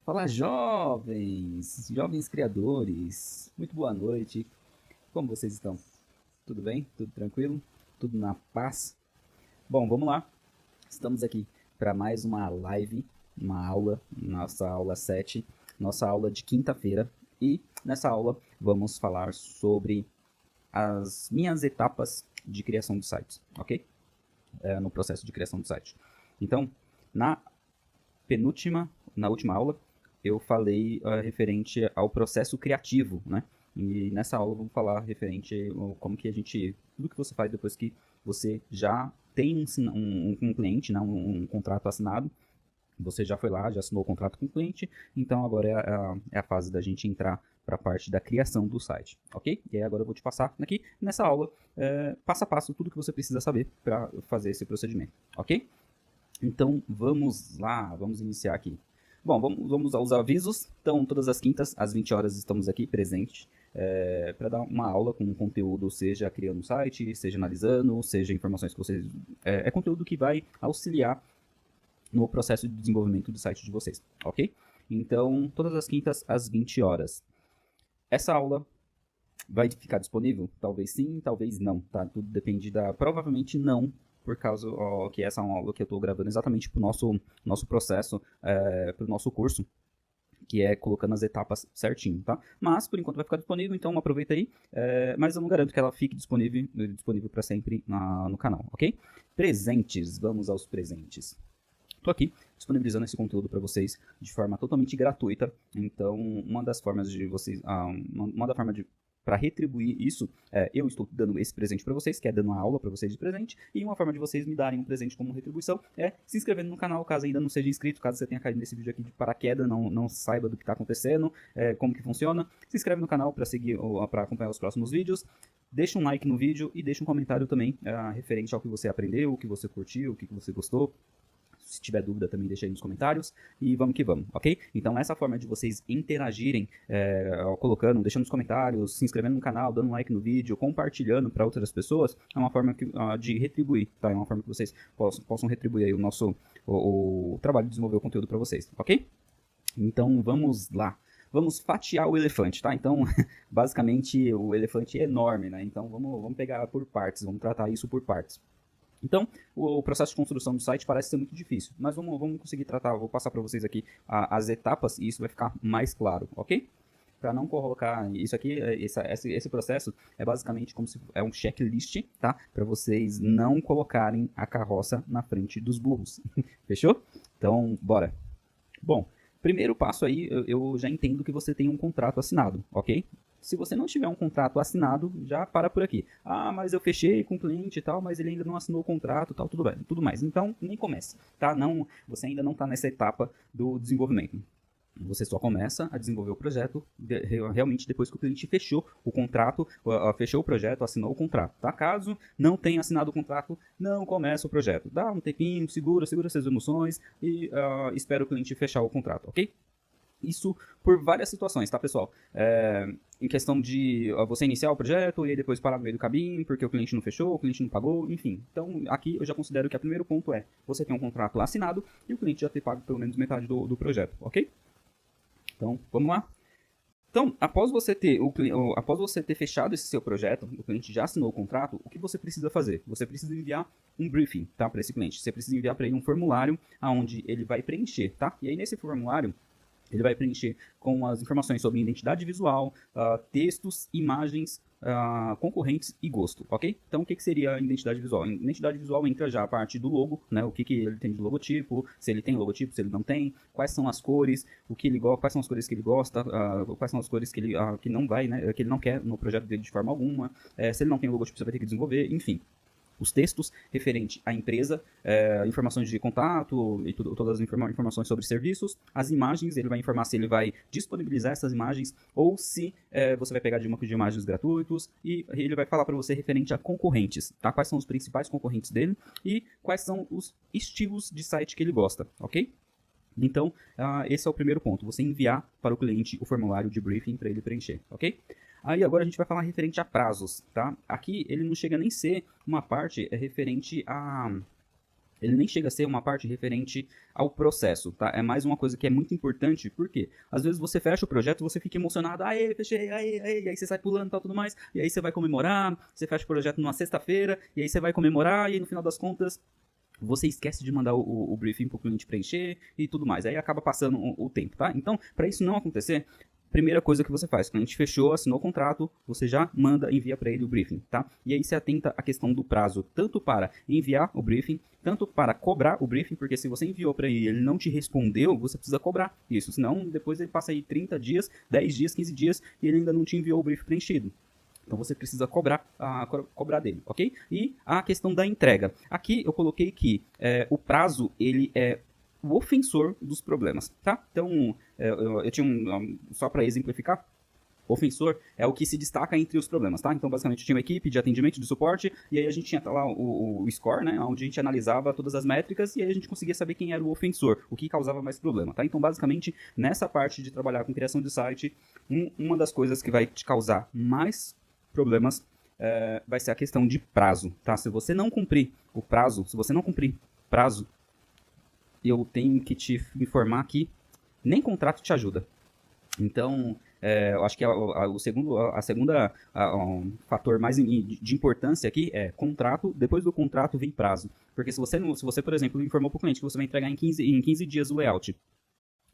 Fala, jovens criadores, muito boa noite, como vocês estão? Tudo bem? Tudo tranquilo? Tudo na paz? Bom, vamos lá, estamos aqui para mais uma live, uma aula, nossa aula 7, nossa aula de quinta-feira, e nessa aula vamos falar sobre as minhas etapas de criação de sites, ok? No processo de criação do site. Então, na penúltima, na última aula, eu falei referente ao processo criativo, né? E nessa aula vamos falar referente como que a gente, tudo que você faz depois que você já tem um cliente, né? Um contrato assinado, você já foi lá, já assinou o contrato com o cliente, então agora é a fase da gente entrar para a parte da criação do site, ok? E aí agora eu vou te passar aqui nessa aula, passo a passo, tudo que você precisa saber para fazer esse procedimento, ok? Então vamos lá, vamos iniciar aqui. Bom, vamos aos avisos. Então, todas as quintas, às 20 horas, estamos aqui presentes para dar uma aula com conteúdo, seja criando um site, seja analisando, seja informações que vocês. É conteúdo que vai auxiliar no processo de desenvolvimento do site de vocês, ok? Então, todas as quintas, às 20 horas. Essa aula vai ficar disponível? Talvez sim, talvez não, tá? Tudo depende da. Provavelmente não, por causa que essa é uma aula que eu estou gravando exatamente para o nosso processo, para o nosso curso, que é colocando as etapas certinho, tá? Mas por enquanto vai ficar disponível, então aproveita aí. Mas eu não garanto que ela fique disponível para sempre no canal, ok? Presentes, vamos aos presentes. Estou aqui disponibilizando esse conteúdo para vocês de forma totalmente gratuita. Então, uma das formas de vocês, uma da forma de para retribuir isso, eu estou dando esse presente para vocês, que é dando uma aula para vocês de presente, e uma forma de vocês me darem um presente como retribuição é se inscrevendo no canal, caso ainda não seja inscrito, caso você tenha caído nesse vídeo aqui de paraquedas, não saiba do que está acontecendo, como que funciona, se inscreve no canal para seguir, para acompanhar os próximos vídeos. Deixa um like no vídeo e deixa um comentário também referente ao que você aprendeu, o que você curtiu, o que você gostou. Se tiver dúvida também deixa aí nos comentários e vamos que vamos, ok? Então essa forma de vocês interagirem, colocando, deixando nos comentários, se inscrevendo no canal, dando um like no vídeo, compartilhando para outras pessoas, é uma forma de retribuir, tá? É uma forma que vocês possam retribuir aí o trabalho de desenvolver o conteúdo para vocês, ok? Então vamos lá. Vamos fatiar o elefante, tá? Então, basicamente, o elefante é enorme, né? Então, vamos pegar por partes, vamos tratar isso por partes. Então, o processo de construção do site parece ser muito difícil, mas vamos conseguir tratar, vou passar para vocês aqui as etapas e isso vai ficar mais claro, ok? Para não colocar isso aqui, esse processo é basicamente como se é um checklist, tá? Para vocês não colocarem a carroça na frente dos burros, fechou? Então, bora. Bom, primeiro passo aí, eu já entendo que você tem um contrato assinado, ok? Se você não tiver um contrato assinado, já para por aqui. Ah, mas eu fechei com o cliente e tal, mas ele ainda não assinou o contrato e tal, tudo bem, tudo mais. Então, nem comece, tá? Não, você ainda não está nessa etapa do desenvolvimento. Você só começa a desenvolver o projeto realmente depois que o cliente fechou o contrato, fechou o projeto, assinou o contrato, tá? Caso não tenha assinado o contrato, não começa o projeto. Dá um tempinho, segura suas emoções e espera o cliente fechar o contrato, ok? Isso por várias situações, tá, pessoal? Em questão de você iniciar o projeto e aí depois parar no meio do caminho porque o cliente não fechou, o cliente não pagou, enfim. Então, aqui eu já considero que o primeiro ponto é você ter um contrato assinado e o cliente já ter pago pelo menos metade do projeto, ok? Então, vamos lá? Então, após você ter fechado esse seu projeto, o cliente já assinou o contrato, o que você precisa fazer? Você precisa enviar um briefing, tá, para esse cliente. Você precisa enviar para ele um formulário onde ele vai preencher, tá? E aí nesse formulário ele vai preencher com as informações sobre identidade visual, textos, imagens, concorrentes e gosto, ok? Então, o que seria a identidade visual? A identidade visual entra já a parte do logo, né? O que ele tem de logotipo, se ele tem logotipo, se ele não tem, quais são as cores, quais são as cores que ele gosta, quais são as cores que ele que não vai, né? Que ele não quer no projeto dele de forma alguma. Se ele não tem logotipo, você vai ter que desenvolver, enfim. Os textos referentes à empresa, informações de contato e todas as informações sobre serviços, as imagens, ele vai informar se ele vai disponibilizar essas imagens ou se você vai pegar de de imagens gratuitos e ele vai falar para você referente a concorrentes, tá? Quais são os principais concorrentes dele e quais são os estilos de site que ele gosta, ok? Então, esse é o primeiro ponto, você enviar para o cliente o formulário de briefing para ele preencher, ok? Aí agora a gente vai falar referente a prazos, tá? Aqui ele não chega nem a ser uma parte referente Ele nem chega a ser uma parte referente ao processo, tá? É mais uma coisa que é muito importante, porque às vezes você fecha o projeto, você fica emocionado, aê, fechei, aê, aê, e aí você sai pulando e tal, tudo mais, e aí você vai comemorar, você fecha o projeto numa sexta-feira, e aí você vai comemorar, e aí no final das contas você esquece de mandar o briefing para o cliente preencher e tudo mais. Aí acaba passando o tempo, tá? Então, para isso não acontecer, primeira coisa que você faz, o cliente fechou, assinou o contrato, você já manda, envia para ele o briefing, tá? E aí você atenta à questão do prazo, tanto para enviar o briefing, tanto para cobrar o briefing, porque se você enviou para ele e ele não te respondeu, você precisa cobrar isso, senão depois ele passa aí 30 dias, 10 dias, 15 dias e ele ainda não te enviou o briefing preenchido. Então você precisa cobrar dele, ok? E a questão da entrega. Aqui eu coloquei que o prazo ele é o ofensor dos problemas, tá? Então eu tinha só para exemplificar. Ofensor é o que se destaca entre os problemas, tá? Então, basicamente, tinha uma equipe de atendimento, de suporte, e aí a gente tinha lá o score, né? Onde a gente analisava todas as métricas e aí a gente conseguia saber quem era o ofensor, o que causava mais problema, tá? Então, basicamente, nessa parte de trabalhar com criação de site, uma das coisas que vai te causar mais problemas vai ser a questão de prazo, tá? Se você não cumprir o prazo, eu tenho que te informar que nem contrato te ajuda. Então, eu acho que o segunda fator mais de importância aqui é contrato, depois do contrato vem prazo. Porque se você, por exemplo, informou para o cliente que você vai entregar em 15 dias o layout,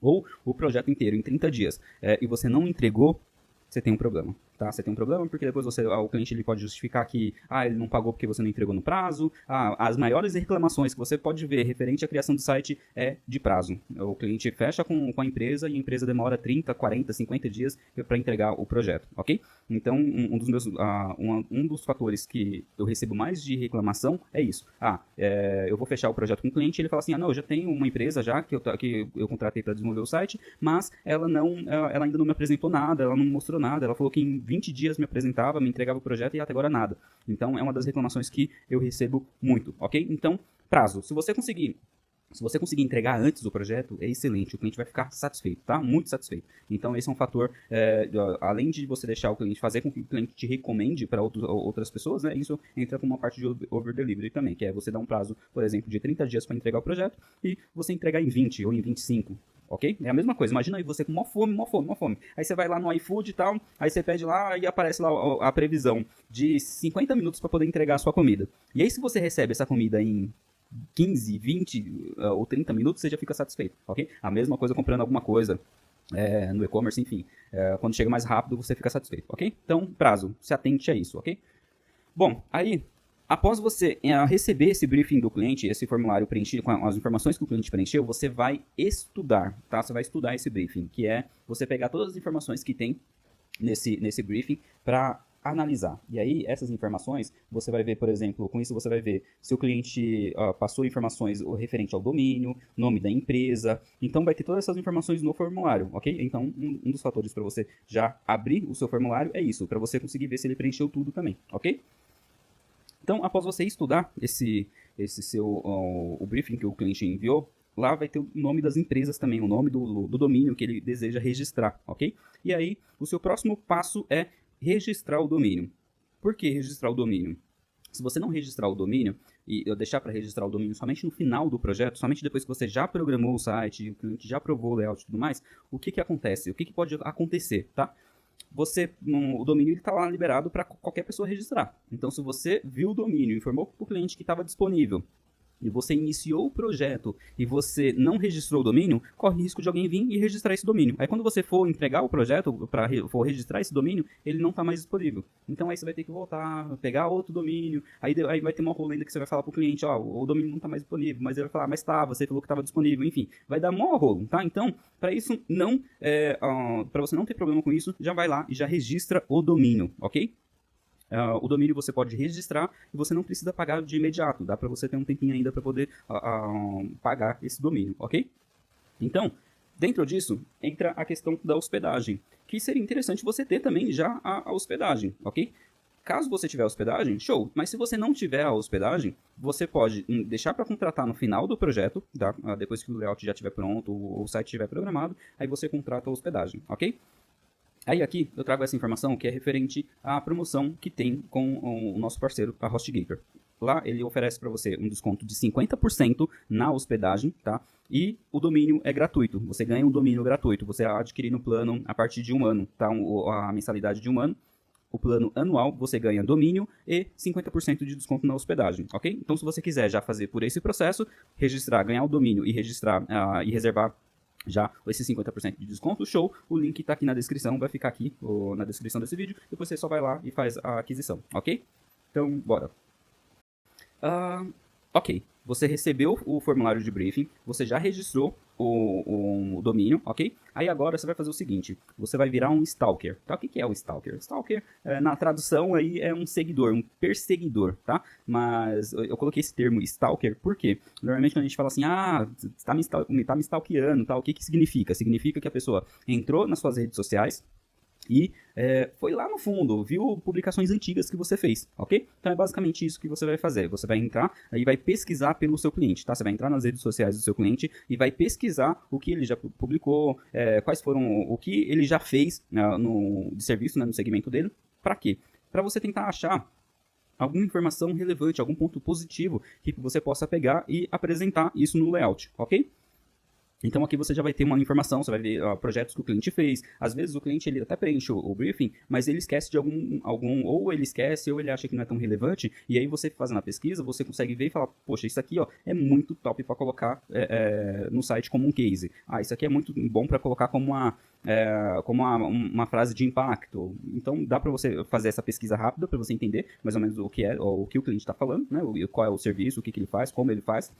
ou o projeto inteiro em 30 dias, e você não entregou, você tem um problema, tá? Você tem um problema porque depois o cliente ele pode justificar que ele não pagou porque você não entregou no prazo. As maiores reclamações que você pode ver referente à criação do site é de prazo. O cliente fecha com a empresa e a empresa demora 30, 40, 50 dias para entregar o projeto, ok? Então, um dos fatores que eu recebo mais de reclamação é isso. Eu vou fechar o projeto com o cliente e ele fala assim, não, eu já tenho uma empresa já que eu contratei para desenvolver o site, mas ela ainda não me apresentou nada, ela não mostrou nada, ela falou que em 20 dias me apresentava, me entregava o projeto e até agora nada. Então, é uma das reclamações que eu recebo muito, ok? Então, prazo. Se você conseguir entregar antes do projeto, é excelente. O cliente vai ficar satisfeito, tá? Muito satisfeito. Então, esse é um fator, além de você deixar o cliente fazer com que o cliente te recomende para outras pessoas, né? Isso entra como uma parte de over-delivery também, que é você dar um prazo, por exemplo, de 30 dias para entregar o projeto e você entregar em 20 ou em 25. Ok? É a mesma coisa. Imagina aí você com uma fome. Aí você vai lá no iFood e tal, aí você pede lá e aparece lá a previsão de 50 minutos para poder entregar a sua comida. E aí se você recebe essa comida em 15, 20 ou 30 minutos, você já fica satisfeito, ok? A mesma coisa comprando alguma coisa no e-commerce, enfim. Quando chega mais rápido, você fica satisfeito, ok? Então, prazo. Se atente a isso, ok? Bom, aí, após você receber esse briefing do cliente, esse formulário preenchido com as informações que o cliente preencheu, você vai estudar, tá? Você vai estudar esse briefing, que é você pegar todas as informações que tem nesse briefing para analisar. E aí, essas informações, você vai ver, por exemplo, com isso você vai ver se o cliente passou informações referente ao domínio, nome da empresa. Então, vai ter todas essas informações no formulário, ok? Então, um dos fatores para você já abrir o seu formulário é isso, para você conseguir ver se ele preencheu tudo também, ok? Então, após você estudar o briefing que o cliente enviou, lá vai ter o nome das empresas também, o nome do domínio que ele deseja registrar, ok? E aí, o seu próximo passo é registrar o domínio. Por que registrar o domínio? Se você não registrar o domínio, e eu deixar para registrar o domínio somente no final do projeto, somente depois que você já programou o site, o cliente já aprovou o layout e tudo mais, o que acontece? O que pode acontecer, tá? O domínio está lá liberado para qualquer pessoa registrar. Então, se você viu o domínio, informou para o cliente que estava disponível, e você iniciou o projeto e você não registrou o domínio, corre risco de alguém vir e registrar esse domínio. Aí quando você for entregar o projeto, for registrar esse domínio, ele não está mais disponível. Então aí você vai ter que voltar, pegar outro domínio, aí vai ter uma rolenda que você vai falar para o cliente, o domínio não está mais disponível, mas ele vai falar, mas tá, você falou que estava disponível, enfim, vai dar mó rolo, tá? Então, para isso não, para você não ter problema com isso, já vai lá e já registra o domínio, ok? O domínio você pode registrar e você não precisa pagar de imediato. Dá para você ter um tempinho ainda para poder pagar esse domínio, ok? Então, dentro disso, entra a questão da hospedagem, que seria interessante você ter também já a hospedagem, ok? Caso você tiver hospedagem, show. Mas se você não tiver a hospedagem, você pode deixar para contratar no final do projeto, tá? Depois que o layout já estiver pronto, o site estiver programado, aí você contrata a hospedagem, ok? Aí aqui eu trago essa informação que é referente à promoção que tem com o nosso parceiro, a HostGator. lá ele oferece para você um desconto de 50% na hospedagem, tá? E o domínio é gratuito, você ganha um domínio gratuito, você adquire no plano a partir de 1 ano, tá? A mensalidade de 1 ano. O plano anual você ganha domínio e 50% de desconto na hospedagem, ok? Então, se você quiser já fazer por esse processo, registrar, ganhar o domínio e registrar e reservar já esse 50% de desconto, show, o link está aqui na descrição, vai ficar aqui na descrição desse vídeo, depois você só vai lá e faz a aquisição, ok? Então, bora. Ok, você recebeu o formulário de briefing, você já registrou o domínio, ok? Aí agora você vai fazer o seguinte, você vai virar um stalker, tá? O que é o stalker? Stalker, na tradução aí, é um seguidor, um perseguidor, tá? Mas eu coloquei esse termo stalker porque normalmente quando a gente fala assim, tá me stalkeando, tá? O que significa? Significa que a pessoa entrou nas suas redes sociais, e foi lá no fundo, viu publicações antigas que você fez, ok? Então é basicamente isso que você vai fazer. Você vai entrar e vai pesquisar pelo seu cliente, tá? Você vai entrar nas redes sociais do seu cliente e vai pesquisar o que ele já publicou, quais foram, o que ele já fez de serviço, né, no segmento dele. Para quê? Para você tentar achar alguma informação relevante, algum ponto positivo que você possa pegar e apresentar isso no layout, ok? Então aqui você já vai ter uma informação, você vai ver projetos que o cliente fez. Às vezes o cliente ele até preenche o briefing, mas ele esquece de ou ele esquece ou ele acha que não é tão relevante. E aí você fazendo a pesquisa, você consegue ver e falar, poxa, isso aqui é muito top para colocar no site como um case. Isso aqui é muito bom para colocar como uma frase de impacto. Então dá para você fazer essa pesquisa rápida para você entender mais ou menos o que o cliente está falando, né? Qual é o serviço, o que ele faz, como ele faz.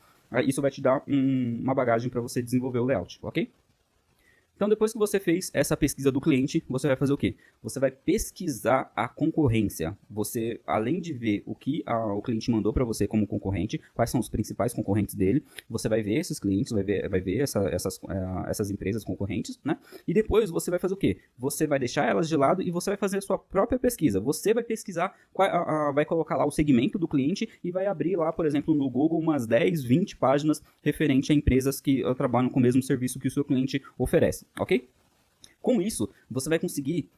Isso vai te dar uma bagagem para você desenvolver o layout, ok? Então, depois que você fez essa pesquisa do cliente, você vai fazer o quê? Você vai pesquisar a concorrência. Você, além de ver o que o cliente mandou para você como concorrente, quais são os principais concorrentes dele, você vai ver esses clientes, vai ver essas empresas concorrentes, né? E depois você vai fazer o quê? Você vai deixar elas de lado e você vai fazer a sua própria pesquisa. Você vai pesquisar, vai colocar lá o segmento do cliente e vai abrir lá, por exemplo, no Google umas 10, 20 páginas referente a empresas que trabalham com o mesmo serviço que o seu cliente oferece. Ok? Com isso, você vai conseguir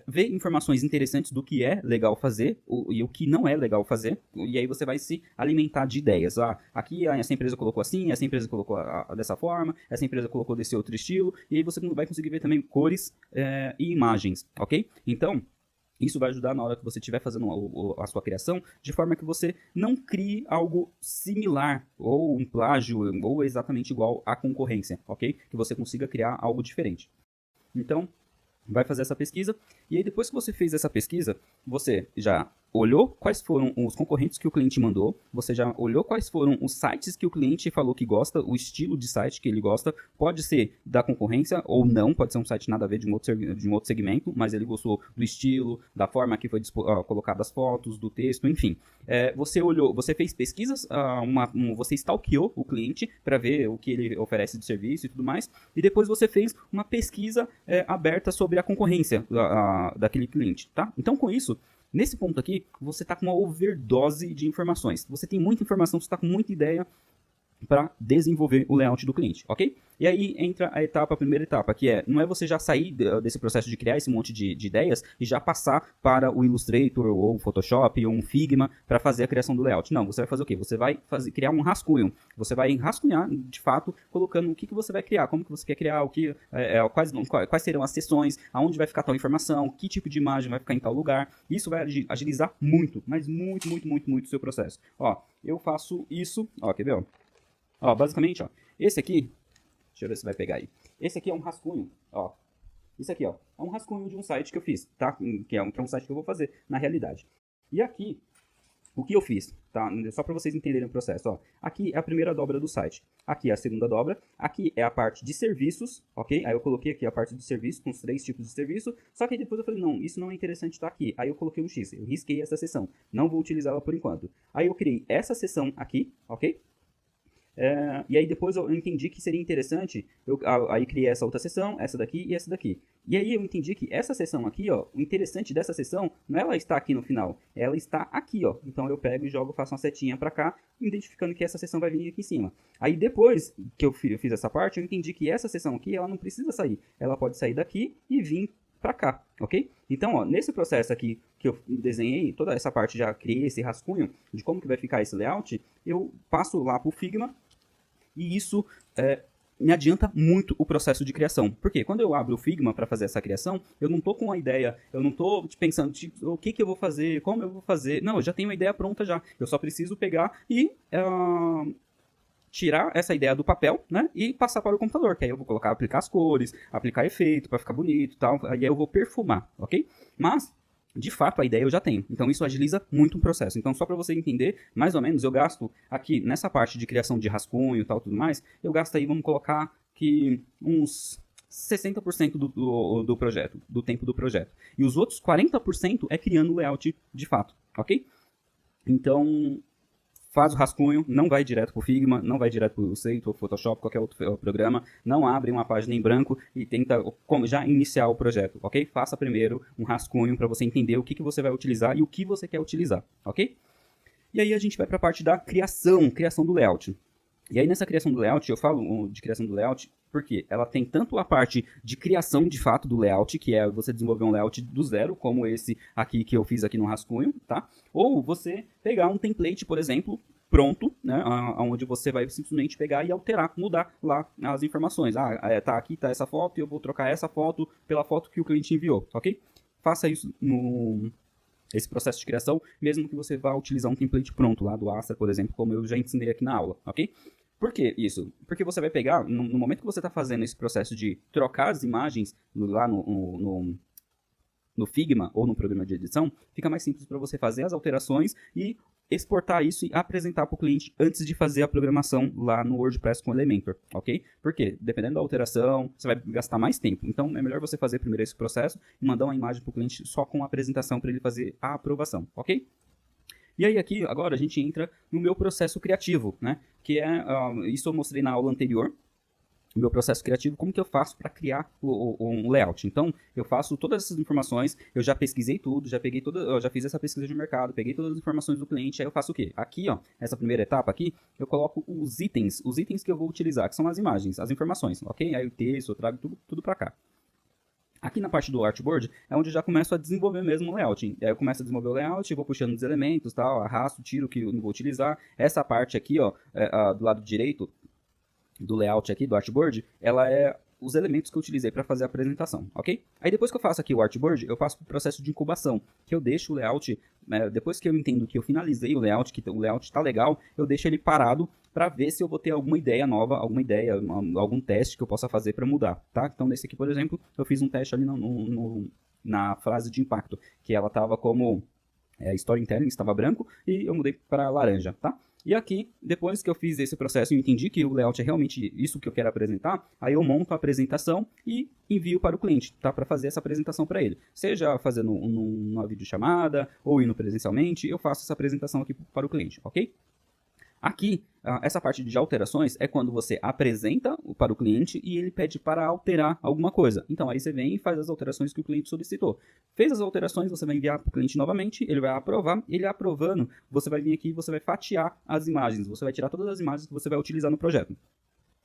ver informações interessantes do que é legal fazer e o que não é legal fazer, e aí você vai se alimentar de ideias. Aqui essa empresa colocou assim, essa empresa colocou dessa forma, essa empresa colocou desse outro estilo, e aí você vai conseguir ver também cores e imagens, ok? Então, isso vai ajudar na hora que você estiver fazendo a sua criação, de forma que você não crie algo similar, ou um plágio, ou exatamente igual à concorrência, ok? Que você consiga criar algo diferente. Então, vai fazer essa pesquisa, e aí depois que você fez essa pesquisa, você já olhou quais foram os concorrentes que o cliente mandou, você já olhou quais foram os sites que o cliente falou que gosta, o estilo de site que ele gosta, pode ser da concorrência ou não, pode ser um site nada a ver de um outro segmento, mas ele gostou do estilo, da forma que foi colocada as fotos, do texto, enfim. Você olhou, você fez pesquisas, você stalkeou o cliente para ver o que ele oferece de serviço e tudo mais, e depois você fez uma pesquisa aberta sobre a concorrência daquele cliente, tá? Então, com isso, nesse ponto aqui, você está com uma overdose de informações. Você tem muita informação, você está com muita ideia para desenvolver o layout do cliente, ok? E aí entra a primeira etapa, que não é você já sair desse processo de criar esse monte de ideias e já passar para o Illustrator ou o Photoshop ou um Figma para fazer a criação do layout. Não, você vai fazer o quê? Você vai criar um rascunho. Você vai rascunhar, de fato, colocando o que você vai criar, como que você quer criar, quais serão as seções, aonde vai ficar tal informação, que tipo de imagem vai ficar em tal lugar. Isso vai agilizar muito, mas muito, muito, muito, muito o seu processo. Eu faço isso, quer ver? Basicamente, esse aqui, deixa eu ver se vai pegar aí. Esse aqui é um rascunho, Isso aqui, é um rascunho de um site que eu fiz, tá? Que é um site que eu vou fazer na realidade. E aqui, o que eu fiz, tá? Só para vocês entenderem o processo, Aqui é a primeira dobra do site. Aqui é a segunda dobra. Aqui é a parte de serviços, ok? Aí eu coloquei aqui a parte de serviço, com os 3 tipos de serviço. Só que aí depois eu falei, não, isso não é interessante estar aqui. Aí eu coloquei um X, eu risquei essa seção. Não vou utilizá-la por enquanto. Aí eu criei essa seção aqui, ok? E aí depois eu entendi que seria interessante, aí criei essa outra seção, essa daqui e essa daqui. E aí eu entendi que essa seção aqui, o interessante dessa seção não é ela estar aqui no final, ela está aqui, Então eu pego e jogo, faço uma setinha para cá, identificando que essa seção vai vir aqui em cima. Aí depois que eu fiz essa parte, eu entendi que essa seção aqui, ela não precisa sair. Ela pode sair daqui e vir para cá, ok? Então, ó, nesse processo aqui que eu desenhei, toda essa parte, já criei esse rascunho de como que vai ficar esse layout, eu passo lá para o Figma e isso me adianta muito o processo de criação. Porque quando eu abro o Figma para fazer essa criação, eu não estou com uma ideia, eu não estou pensando o que eu vou fazer, como eu vou fazer. Não, eu já tenho uma ideia pronta já. Eu só preciso pegar e tirar essa ideia do papel, né, e passar para o computador, que aí eu vou colocar, aplicar as cores, aplicar efeito para ficar bonito e tal, aí eu vou perfumar, ok? Mas, de fato, a ideia eu já tenho, então isso agiliza muito o processo. Então, só para você entender, mais ou menos, eu gasto aqui, nessa parte de criação de rascunho e tal, tudo mais, eu gasto aí, vamos colocar que uns 60% do projeto, do tempo do projeto. E os outros 40% é criando o layout de fato, ok? Então, faz o rascunho, não vai direto para o Figma, não vai direto para o Illustrator, Photoshop, qualquer outro programa, não abre uma página em branco e tenta já iniciar o projeto, ok? Faça primeiro um rascunho para você entender o que você vai utilizar e o que você quer utilizar, ok? E aí a gente vai para a parte da criação do layout. E aí nessa criação do layout, eu falo de criação do layout porque ela tem tanto a parte de criação de fato do layout, que é você desenvolver um layout do zero, como esse aqui que eu fiz aqui no rascunho, tá? Ou você pegar um template, por exemplo, pronto, né, onde você vai simplesmente pegar e alterar, mudar lá as informações. Tá aqui, tá essa foto, e eu vou trocar essa foto pela foto que o cliente enviou, ok? Faça isso esse processo de criação, mesmo que você vá utilizar um template pronto lá do Astra, por exemplo, como eu já ensinei aqui na aula, ok? Por que isso? Porque você vai pegar, no momento que você está fazendo esse processo de trocar as imagens lá no Figma ou no programa de edição, fica mais simples para você fazer as alterações e exportar isso e apresentar para o cliente antes de fazer a programação lá no WordPress com Elementor, ok? Porque dependendo da alteração, você vai gastar mais tempo. Então é melhor você fazer primeiro esse processo e mandar uma imagem para o cliente só com a apresentação para ele fazer a aprovação, ok? E aí aqui, agora, a gente entra no meu processo criativo, né? Que é, isso eu mostrei na aula anterior, o meu processo criativo, como que eu faço para criar um layout. Então, eu faço todas essas informações, eu já pesquisei tudo, eu já fiz essa pesquisa de mercado, peguei todas as informações do cliente, aí eu faço o quê? Aqui, ó, essa primeira etapa aqui, eu coloco os itens que eu vou utilizar, que são as imagens, as informações, ok? Aí o texto, eu trago tudo para cá. Aqui na parte do artboard é onde eu já começo a desenvolver mesmo o layout. Aí eu começo a desenvolver o layout, vou puxando os elementos, tal, arrasto, tiro o que eu não vou utilizar. Essa parte aqui, ó, do lado direito do layout aqui, do artboard, ela é os elementos que eu utilizei para fazer a apresentação, ok? Aí depois que eu faço aqui o artboard, eu passo para o processo de incubação, que eu deixo o layout, depois que eu entendo que eu finalizei o layout, que o layout está legal, eu deixo ele parado para ver se eu vou ter alguma ideia nova, algum teste que eu possa fazer para mudar, tá? Então nesse aqui, por exemplo, eu fiz um teste ali na frase de impacto, que ela estava como storytelling, estava branco, e eu mudei para laranja, tá? E aqui, depois que eu fiz esse processo e entendi que o layout é realmente isso que eu quero apresentar, aí eu monto a apresentação e envio para o cliente, tá? Para fazer essa apresentação para ele. Seja fazendo uma videochamada ou indo presencialmente, eu faço essa apresentação aqui para o cliente, ok? Aqui, essa parte de alterações é quando você apresenta para o cliente e ele pede para alterar alguma coisa. Então, aí você vem e faz as alterações que o cliente solicitou. Fez as alterações, você vai enviar para o cliente novamente, ele vai aprovar, ele aprovando, você vai vir aqui e você vai fatiar as imagens, você vai tirar todas as imagens que você vai utilizar no projeto.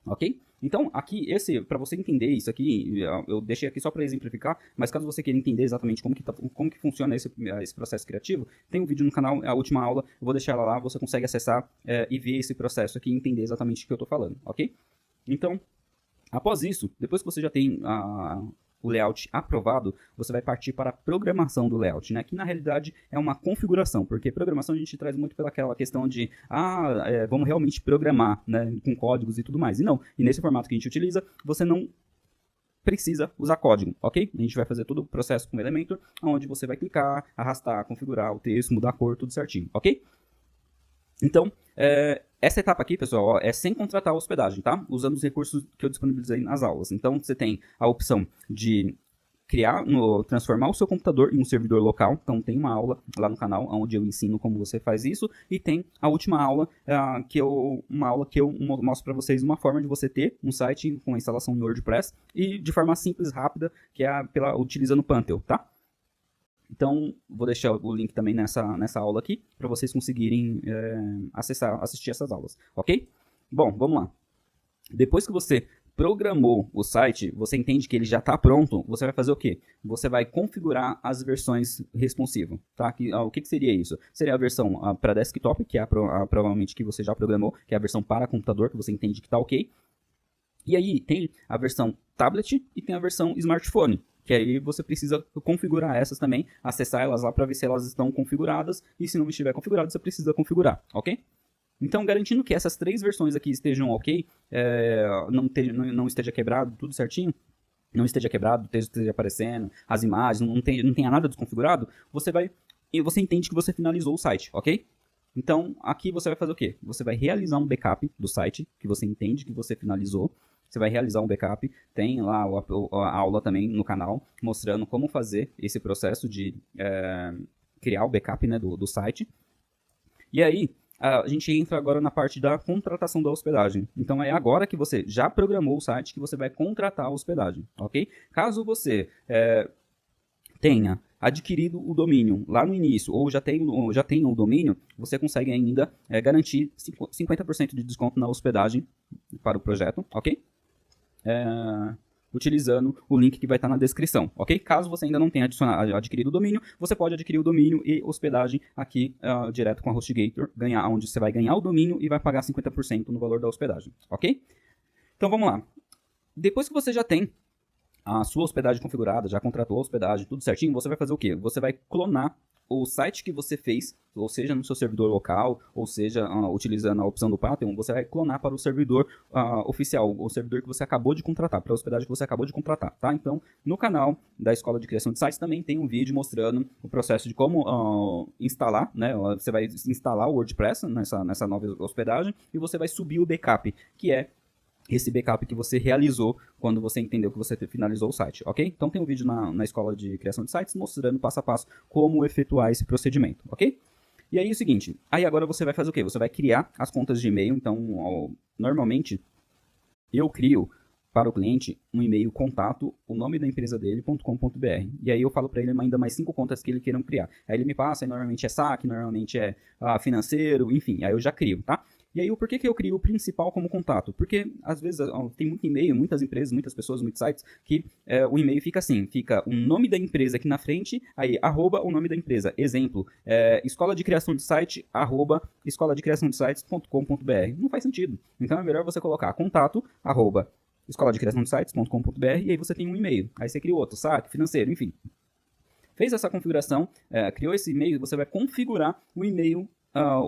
Ok? Então, aqui, para você entender isso aqui, eu deixei aqui só para exemplificar, mas caso você queira entender exatamente como que funciona esse processo criativo, tem um vídeo no canal, a última aula, eu vou deixar ela lá, você consegue acessar e ver esse processo aqui e entender exatamente o que eu estou falando, ok? Então, após isso, depois que você já tem o layout aprovado, você vai partir para a programação do layout, né? Que na realidade é uma configuração, porque programação a gente traz muito pelaquela questão de vamos realmente programar, né? Com códigos e tudo mais. E não, e nesse formato que a gente utiliza, você não precisa usar código, ok? A gente vai fazer todo o processo com o Elementor, onde você vai clicar, arrastar, configurar o texto, mudar a cor, tudo certinho, ok? Então, essa etapa aqui, pessoal, é sem contratar a hospedagem, tá? Usando os recursos que eu disponibilizei nas aulas. Então, você tem a opção de transformar o seu computador em um servidor local. Então, tem uma aula lá no canal onde eu ensino como você faz isso. E tem a última aula, uma aula que eu mostro para vocês uma forma de você ter um site com a instalação em WordPress e de forma simples, rápida, que é utilizando o Pantheon, tá? Então, vou deixar o link também nessa aula aqui, para vocês conseguirem assistir essas aulas, ok? Bom, vamos lá. Depois que você programou o site, você entende que ele já está pronto, você vai fazer o quê? Você vai configurar as versões responsive, tá? O que seria isso? Seria a versão para desktop, que é provavelmente que você já programou, que é a versão para computador, que você entende que está ok. E aí tem a versão tablet e tem a versão smartphone, que aí você precisa configurar essas também, acessar elas lá para ver se elas estão configuradas, e se não estiver configurado, você precisa configurar, ok? Então, garantindo que essas 3 versões aqui estejam ok, não esteja quebrado, tudo certinho, não esteja quebrado, esteja aparecendo, as imagens, não tenha nada desconfigurado, você entende que você finalizou o site, ok? Então, aqui você vai fazer o quê? Você vai realizar um backup do site, que você entende que você finalizou. Você vai realizar um backup, tem lá a aula também no canal, mostrando como fazer esse processo de criar o backup, né, do site. E aí, a gente entra agora na parte da contratação da hospedagem. Então, é agora que você já programou o site que você vai contratar a hospedagem, ok? Caso você tenha adquirido o domínio lá no início, ou já tenha o domínio, você consegue ainda garantir 50% de desconto na hospedagem para o projeto, ok? Utilizando o link que vai estar na descrição, ok? Caso você ainda não tenha adquirido o domínio, você pode adquirir o domínio e hospedagem aqui direto com a HostGator, onde você vai ganhar o domínio e vai pagar 50% no valor da hospedagem, ok? Então vamos lá. Depois que você já tem a sua hospedagem configurada, já contratou a hospedagem, tudo certinho, você vai fazer o quê? Você vai clonar o site que você fez, ou seja, no seu servidor local, ou seja, utilizando a opção do Patreon, você vai clonar para o servidor oficial, o servidor que você acabou de contratar, para a hospedagem que você acabou de contratar, tá? Então, no canal da Escola de Criação de Sites também tem um vídeo mostrando o processo de como instalar, né? Você vai instalar o WordPress nessa nova hospedagem e você vai subir o backup, que é esse backup que você realizou quando você entendeu que você finalizou o site, ok? Então tem um vídeo na Escola de Criação de Sites mostrando passo a passo como efetuar esse procedimento, ok? E aí é o seguinte, aí agora você vai fazer o quê? Você vai criar as contas de e-mail, então normalmente eu crio para o cliente um e-mail contato, o nome da empresa dele.com.br. E aí eu falo para ele ainda mais 5 contas que ele queiram criar. Aí ele me passa, aí normalmente é saque, normalmente é financeiro, enfim, aí eu já crio, tá? E aí, por que eu crio o principal como contato? Porque, às vezes, tem muito e-mail, muitas empresas, muitas pessoas, muitos sites, que o e-mail fica assim, fica o nome da empresa aqui na frente, aí, @ o nome da empresa. Exemplo, escola de criação de site, @ escoladecreaçãodesites.com.br. Não faz sentido. Então, é melhor você colocar contato, @ escoladecreaçãodesites.com.br, e aí você tem um e-mail. Aí você cria outro, saque, financeiro, enfim. Fez essa configuração, criou esse e-mail, você vai configurar o e-mail,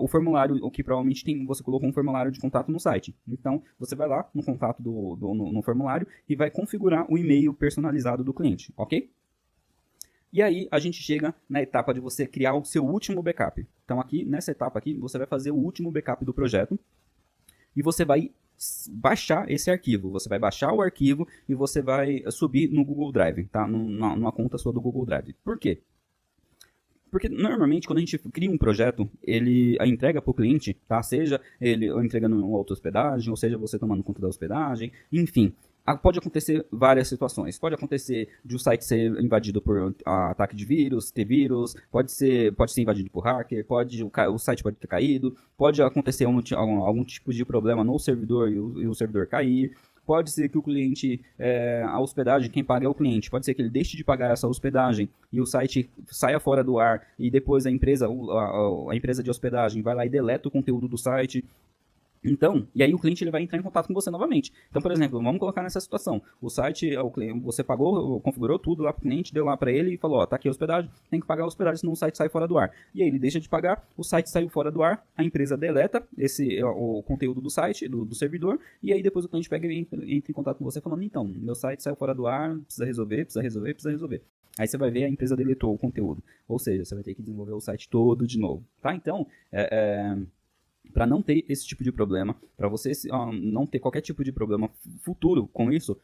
o formulário, o que provavelmente você colocou um formulário de contato no site. Então, você vai lá no contato no formulário e vai configurar o e-mail personalizado do cliente, ok? E aí, a gente chega na etapa de você criar o seu último backup. Então, aqui, nessa etapa aqui, você vai fazer o último backup do projeto e você vai baixar esse arquivo. Você vai baixar o arquivo e você vai subir no Google Drive, tá? Numa conta sua do Google Drive. Por quê? Porque normalmente quando a gente cria um projeto, ele a entrega para o cliente, tá? Seja ele entregando uma auto-hospedagem, ou seja você tomando conta da hospedagem, enfim. Pode acontecer várias situações. Pode acontecer de o site ser invadido por ataque de vírus, ter vírus, pode ser invadido por hacker, o site pode ter caído, pode acontecer algum tipo de problema no servidor e o servidor cair. Pode ser que o cliente, a hospedagem, quem paga é o cliente. Pode ser que ele deixe de pagar essa hospedagem e o site saia fora do ar e depois a empresa de hospedagem vai lá e deleta o conteúdo do site. Então, e aí o cliente ele vai entrar em contato com você novamente. Então, por exemplo, vamos colocar nessa situação. O site, você pagou, configurou tudo lá para o cliente, deu lá para ele e falou, ó, tá aqui a hospedagem, tem que pagar a hospedagem, senão o site sai fora do ar. E aí ele deixa de pagar, o site saiu fora do ar, a empresa deleta o conteúdo do site, do servidor, e aí depois o cliente pega e entra em contato com você falando, então, meu site saiu fora do ar, precisa resolver. Aí você vai ver a empresa deletou o conteúdo. Ou seja, você vai ter que desenvolver o site todo de novo. Tá? Então, para não ter esse tipo de problema, para você não ter qualquer tipo de problema futuro com isso,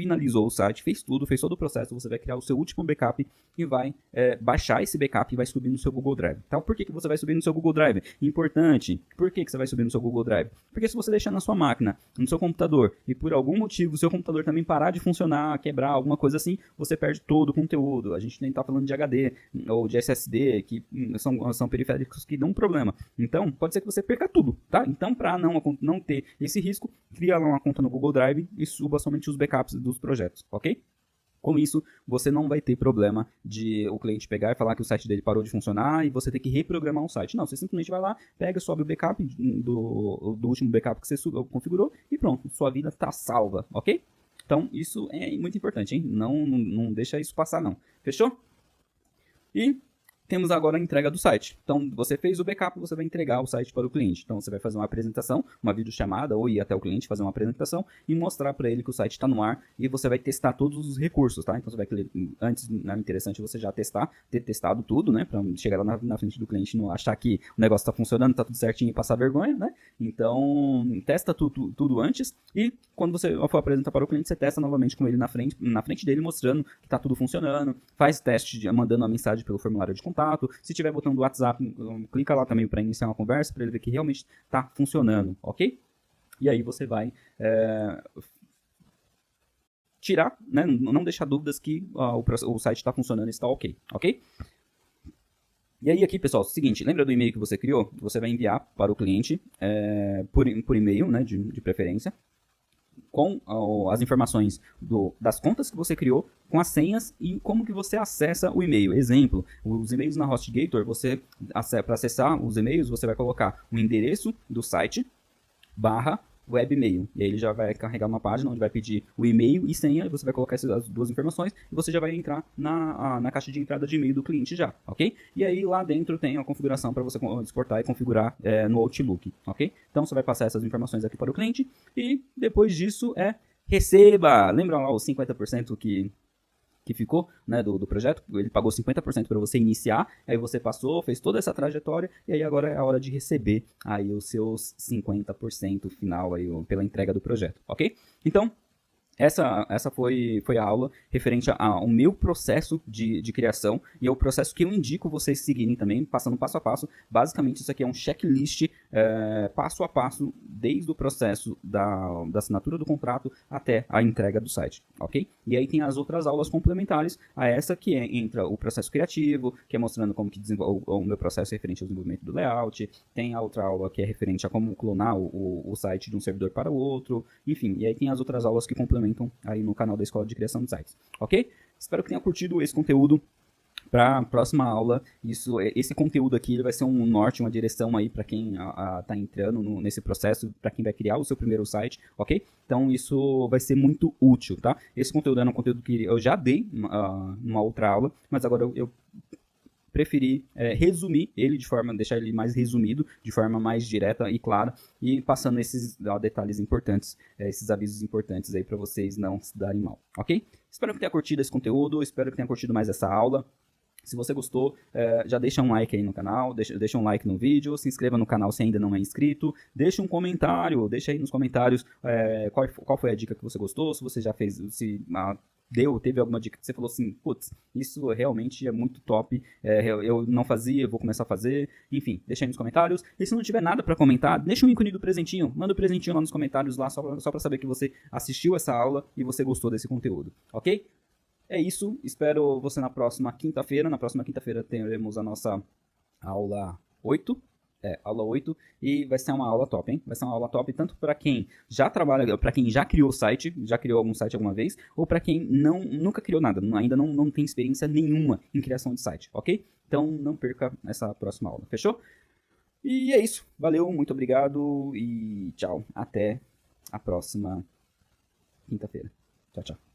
finalizou o site, fez tudo, fez todo o processo, você vai criar o seu último backup e vai baixar esse backup e vai subir no seu Google Drive. Então, por que você vai subir no seu Google Drive? Importante, por que você vai subir no seu Google Drive? Porque se você deixar na sua máquina, no seu computador, e por algum motivo o seu computador também parar de funcionar, quebrar, alguma coisa assim, você perde todo o conteúdo. A gente nem está falando de HD ou de SSD, que são periféricos que dão um problema. Então, pode ser que você perca tudo, tá? Então, para não ter esse risco, cria lá uma conta no Google Drive e suba somente os backups dos projetos, ok? Com isso, você não vai ter problema de o cliente pegar e falar que o site dele parou de funcionar e você ter que reprogramar o site. Não, você simplesmente vai lá, pega, sobe o backup do último backup que você configurou e pronto, sua vida está salva, ok? Então, isso é muito importante, hein? Não deixa isso passar, não. Fechou? E temos agora a entrega do site. Então, você fez o backup, você vai entregar o site para o cliente. Então, você vai fazer uma apresentação, uma videochamada, ou ir até o cliente fazer uma apresentação e mostrar para ele que o site está no ar e você vai testar todos os recursos, tá? Então, você vai antes, é interessante você já ter testado tudo, né? Para chegar lá na frente do cliente e não achar que o negócio está funcionando, está tudo certinho e passar vergonha, né? Então, testa tudo antes e quando você for apresentar para o cliente, você testa novamente com ele na frente dele, mostrando que está tudo funcionando, faz teste mandando uma mensagem pelo formulário de contato. Se tiver botão do WhatsApp, clica lá também para iniciar uma conversa, para ele ver que realmente está funcionando, ok? E aí você vai tirar, né? Não deixar dúvidas que o site está funcionando e está ok? E aí aqui, pessoal, seguinte, lembra do e-mail que você criou? Você vai enviar para o cliente por e-mail, né, de preferência, com as informações das contas que você criou, com as senhas e como que você acessa o e-mail. Exemplo, os e-mails na HostGator, para acessar os e-mails, você vai colocar o endereço do site /webmail. E aí ele já vai carregar uma página onde vai pedir o e-mail e senha, e você vai colocar essas duas informações e você já vai entrar na caixa de entrada de e-mail do cliente já, ok? E aí lá dentro tem a configuração para você exportar e configurar no Outlook, ok? Então você vai passar essas informações aqui para o cliente e depois disso receba! Lembra lá os 50% que ficou, né, do projeto? Ele pagou 50% para você iniciar, aí você passou, fez toda essa trajetória, e aí agora é a hora de receber aí os seus 50% final aí, pela entrega do projeto, ok? Então, essa foi a aula referente ao meu processo de criação e ao processo que eu indico vocês seguirem também, passando passo a passo. Basicamente, isso aqui é um checklist passo a passo, desde o processo da assinatura do contrato até a entrega do site, ok? E aí tem as outras aulas complementares a essa, que entra o processo criativo, que é mostrando como que o meu processo referente ao desenvolvimento do layout. Tem a outra aula que é referente a como clonar o site de um servidor para o outro, enfim. E aí tem as outras aulas que complementam aí no canal da Escola de Criação de Sites, ok? Espero que tenha curtido esse conteúdo. Para a próxima aula, esse conteúdo aqui ele vai ser um norte, uma direção aí para quem está entrando nesse processo, para quem vai criar o seu primeiro site, ok? Então isso vai ser muito útil, tá? Esse conteúdo era um conteúdo que eu já dei numa outra aula, mas agora eu preferi resumir ele deixar ele mais resumido, de forma mais direta e clara, e passando esses detalhes importantes, esses avisos importantes aí para vocês não se darem mal, ok? Espero que tenha curtido esse conteúdo, espero que tenha curtido mais essa aula. Se você gostou, já deixa um like aí no canal, deixa um like no vídeo, se inscreva no canal se ainda não é inscrito, deixa um comentário, deixa aí nos comentários qual foi a dica que você gostou, se você já fez, teve alguma dica que você falou assim, putz, isso realmente é muito top, eu não fazia, eu vou começar a fazer, enfim, deixa aí nos comentários. E se não tiver nada para comentar, deixa um ícone do presentinho, manda o presentinho lá nos comentários lá, só para saber que você assistiu essa aula e você gostou desse conteúdo, ok? É isso, espero você na próxima quinta-feira. Na próxima quinta-feira teremos a nossa aula 8. Aula 8, e vai ser uma aula top, hein? Vai ser uma aula top tanto para quem já trabalha, para quem já criou site, já criou algum site alguma vez, ou para quem nunca criou nada, ainda não tem experiência nenhuma em criação de site, ok? Então não perca essa próxima aula, fechou? E é isso, valeu, muito obrigado e tchau, até a próxima quinta-feira. Tchau, tchau.